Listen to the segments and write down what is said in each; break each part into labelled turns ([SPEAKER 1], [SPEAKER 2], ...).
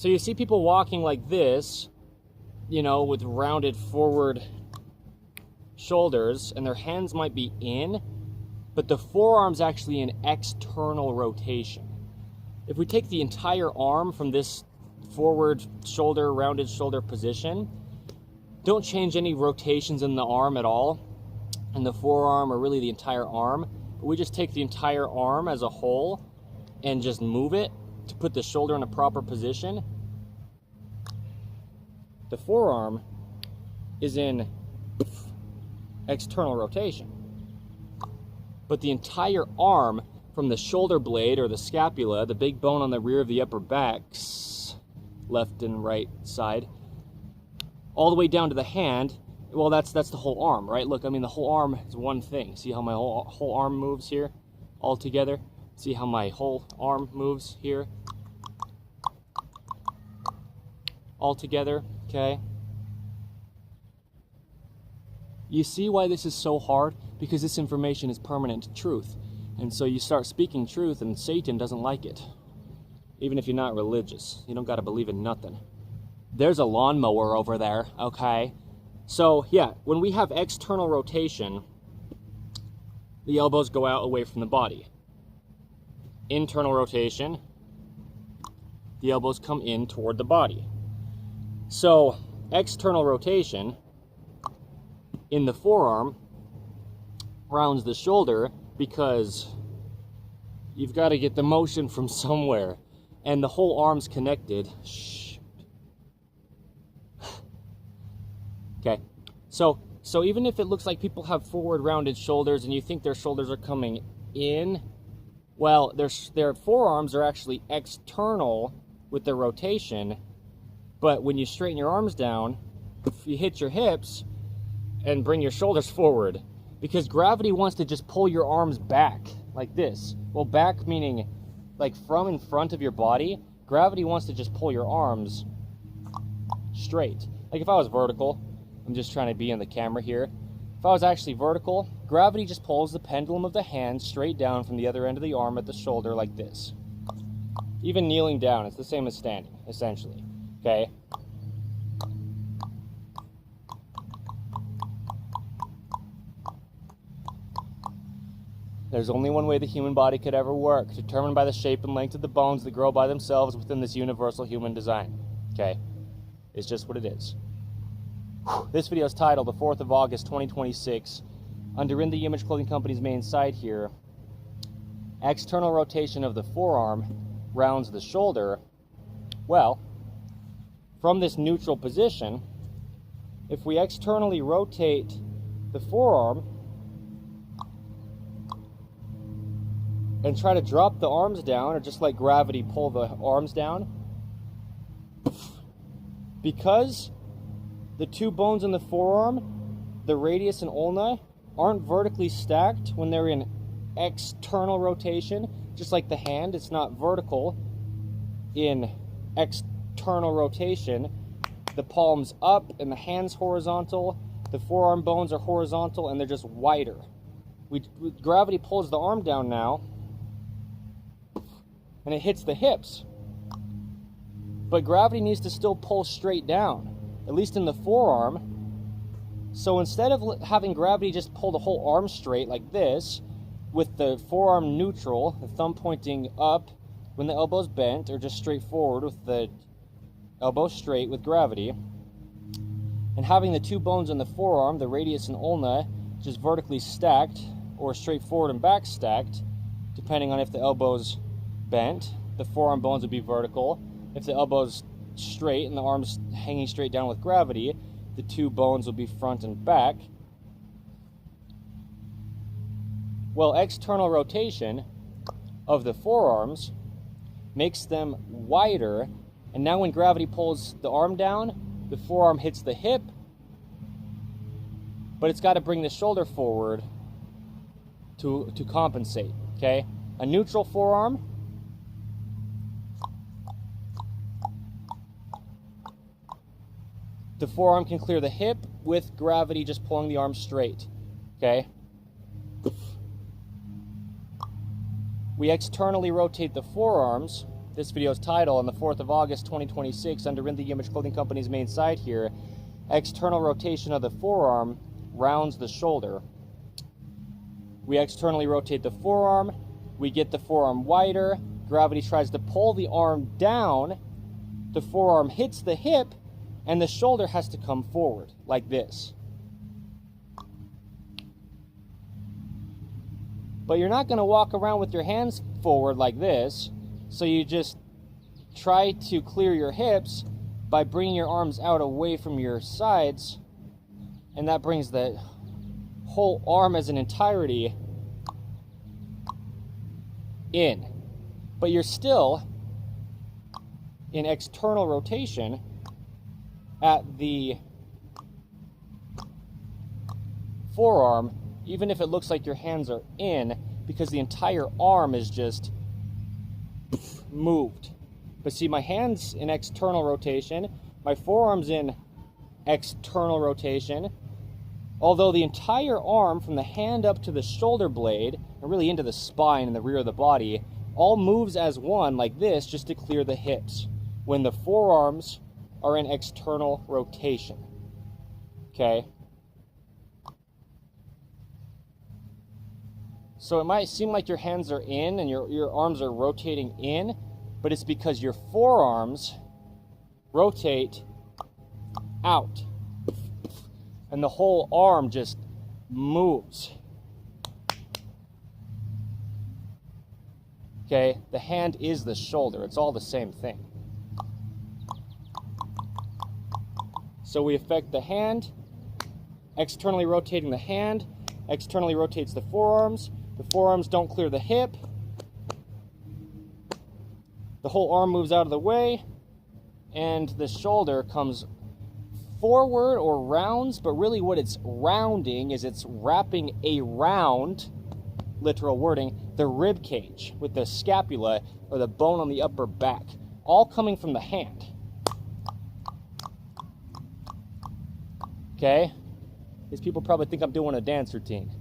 [SPEAKER 1] So you see people walking like this, you know, with rounded forward shoulders, and their hands might be in, but the forearm's actually in external rotation. If we take the entire arm from this forward shoulder, rounded shoulder position, don't change any rotations in the arm at all, and the forearm, or really the entire arm, but we just take the entire arm as a whole and just move it to put the shoulder in a proper position. The forearm is in external rotation, but the entire arm from the shoulder blade or the scapula, the big bone on the rear of the upper backs, left and right side, all the way down to the hand, well, that's the whole arm, right? Look, I mean, the whole arm is one thing. See how my whole arm moves here all together? See how my whole arm moves here all together, okay? You see why this is so hard? Because this information is permanent truth. And so you start speaking truth and Satan doesn't like it. Even if you're not religious. You don't got to believe in nothing. There's a lawnmower over there, okay? So, yeah, when we have external rotation, the elbows go out away from the body. Internal rotation, the elbows come in toward the body. So, external rotation in the forearm rounds the shoulder because you've got to get the motion from somewhere. And the whole arm's connected. Okay, so even if it looks like people have forward rounded shoulders and you think their shoulders are coming in, well, their forearms are actually external with their rotation, but when you straighten your arms down, you hit your hips and bring your shoulders forward, because gravity wants to just pull your arms back like this. Well, back meaning like from in front of your body. Gravity wants to just pull your arms straight. Like if I was vertical, I'm just trying to be in the camera here. If I was actually vertical, gravity just pulls the pendulum of the hand straight down from the other end of the arm at the shoulder like this. Even kneeling down, it's the same as standing, essentially. Okay? There's only one way the human body could ever work, determined by the shape and length of the bones that grow by themselves within this universal human design. Okay? It's just what it is. This video is titled the 4th of August 2026 under In The Image Clothing Company's main site here. External rotation of the forearm rounds the shoulder. Well, from this neutral position, if we externally rotate the forearm and try to drop the arms down, or just let gravity pull the arms down, because the two bones in the forearm, the radius and ulna, aren't vertically stacked when they're in external rotation. Just like the hand, it's not vertical in external rotation. The palm's up and the hand's horizontal. The forearm bones are horizontal and they're just wider. Gravity pulls the arm down now and it hits the hips. But gravity needs to still pull straight down, at least in the forearm. So instead of having gravity just pull the whole arm straight like this, with the forearm neutral, the thumb pointing up when the elbow's bent, or just straight forward with the elbow straight with gravity, and having the two bones in the forearm, the radius and ulna, just vertically stacked, or straight forward and back stacked, depending on if the elbow's bent, the forearm bones would be vertical. If the elbow's straight and the arm's hanging straight down with gravity, the two bones will be front and back. Well, external rotation of the forearms makes them wider, and now when gravity pulls the arm down, the forearm hits the hip, but it's got to bring the shoulder forward to compensate, okay? A neutral forearm, the forearm can clear the hip with gravity just pulling the arm straight, okay? We externally rotate the forearms this video's title on the 4th of August 2026 under In The Image Clothing Company's main site here, external rotation of the forearm rounds the shoulder. We externally rotate the forearm, we get the forearm wider, gravity tries to pull the arm down, the forearm hits the hip, and the shoulder has to come forward, like this. But you're not going to walk around with your hands forward like this, so you just try to clear your hips by bringing your arms out away from your sides, and that brings the whole arm as an entirety in. But you're still in external rotation at the forearm, even if it looks like your hands are in, because the entire arm is just moved. But see, my hand's in external rotation, my forearm's in external rotation, although the entire arm from the hand up to the shoulder blade, and really into the spine and the rear of the body, all moves as one like this just to clear the hips when the forearms are in external rotation. Okay? So it might seem like your hands are in and your arms are rotating in, but it's because your forearms rotate out. And the whole arm just moves. Okay? The hand is the shoulder. It's all the same thing. So we affect the hand, externally rotating the hand, externally rotates the forearms. The forearms don't clear the hip. The whole arm moves out of the way, and the shoulder comes forward or rounds, but really what it's rounding is it's wrapping around, literal wording, the rib cage with the scapula or the bone on the upper back, all coming from the hand. Okay? These people probably think I'm doing a dance routine.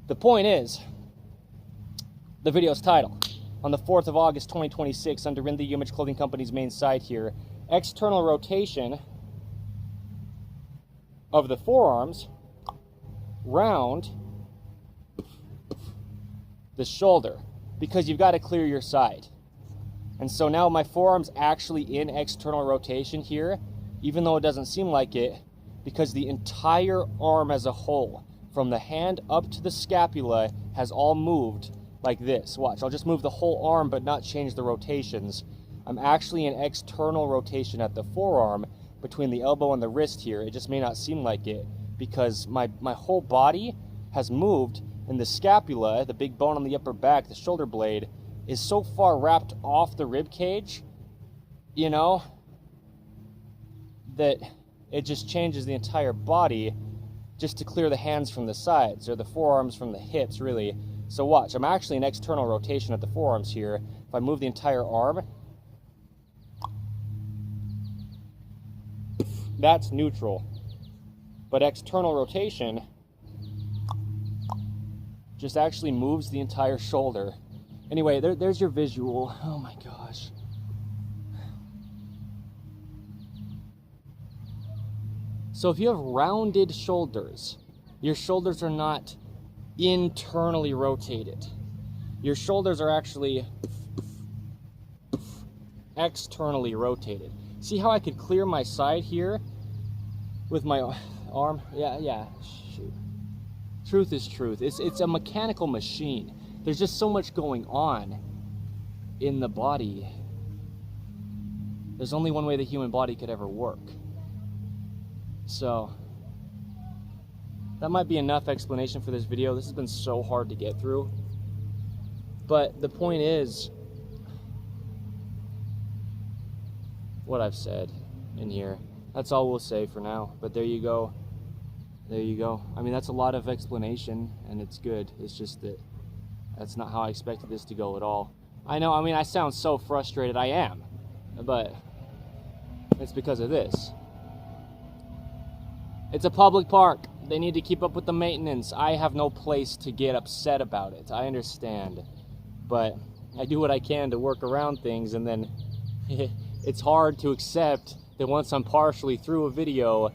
[SPEAKER 1] The point is, the video's title, on the 4th of August 2026, under In The Image Clothing Company's main site here, external rotation of the forearms round the shoulder, because you've got to clear your side. And so now my forearm's actually in external rotation here, even though it doesn't seem like it, because the entire arm as a whole, from the hand up to the scapula, has all moved like this. Watch, I'll just move the whole arm but not change the rotations. I'm actually in external rotation at the forearm between the elbow and the wrist here. It just may not seem like it because my whole body has moved, and the scapula, the big bone on the upper back, the shoulder blade, is so far wrapped off the rib cage, you know, that it just changes the entire body just to clear the hands from the sides, or the forearms from the hips, really. So watch, I'm actually in external rotation at the forearms here. If I move the entire arm, that's neutral. But external rotation just actually moves the entire shoulder. Anyway, there's your visual. Oh my gosh. So if you have rounded shoulders, your shoulders are not internally rotated. Your shoulders are actually externally rotated. See how I could clear my side here with my arm? Yeah, shoot. Truth is truth. It's a mechanical machine. There's just so much going on in the body. There's only one way the human body could ever work. So that might be enough explanation for this video. This has been so hard to get through. But the point is what I've said in here. That's all we'll say for now. But there you go. There you go. I mean, that's a lot of explanation, and it's good. It's just that that's not how I expected this to go at all. I know, I mean, I sound so frustrated. I am. But it's because of this. It's a public park. They need to keep up with the maintenance. I have no place to get upset about it. I understand. But I do what I can to work around things, and then it's hard to accept that once I'm partially through a video,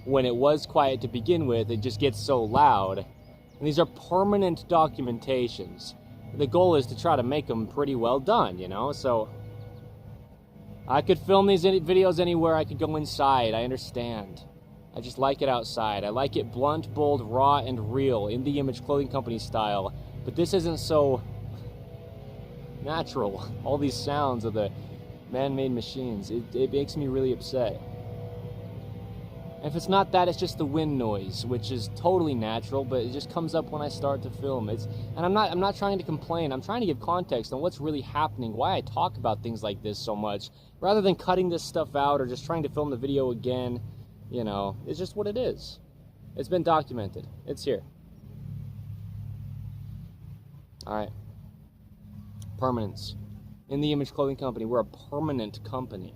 [SPEAKER 1] when it was quiet to begin with, it just gets so loud. And these are permanent documentations. The goal is to try to make them pretty well done, you know? So I could film these videos anywhere. I could go inside. I understand. I just like it outside. I like it blunt, bold, raw, and real, in the Image Clothing Company style. But this isn't so natural. All these sounds of the man-made machines, it makes me really upset. And if it's not that, it's just the wind noise, which is totally natural, but it just comes up when I start to film. And I'm not trying to complain. I'm trying to give context on what's really happening, why I talk about things like this so much, rather than cutting this stuff out or just trying to film the video again. You know, it's just what it is. It's been documented. It's here. All right. Permanence. In the Image Clothing Company, we're a permanent company.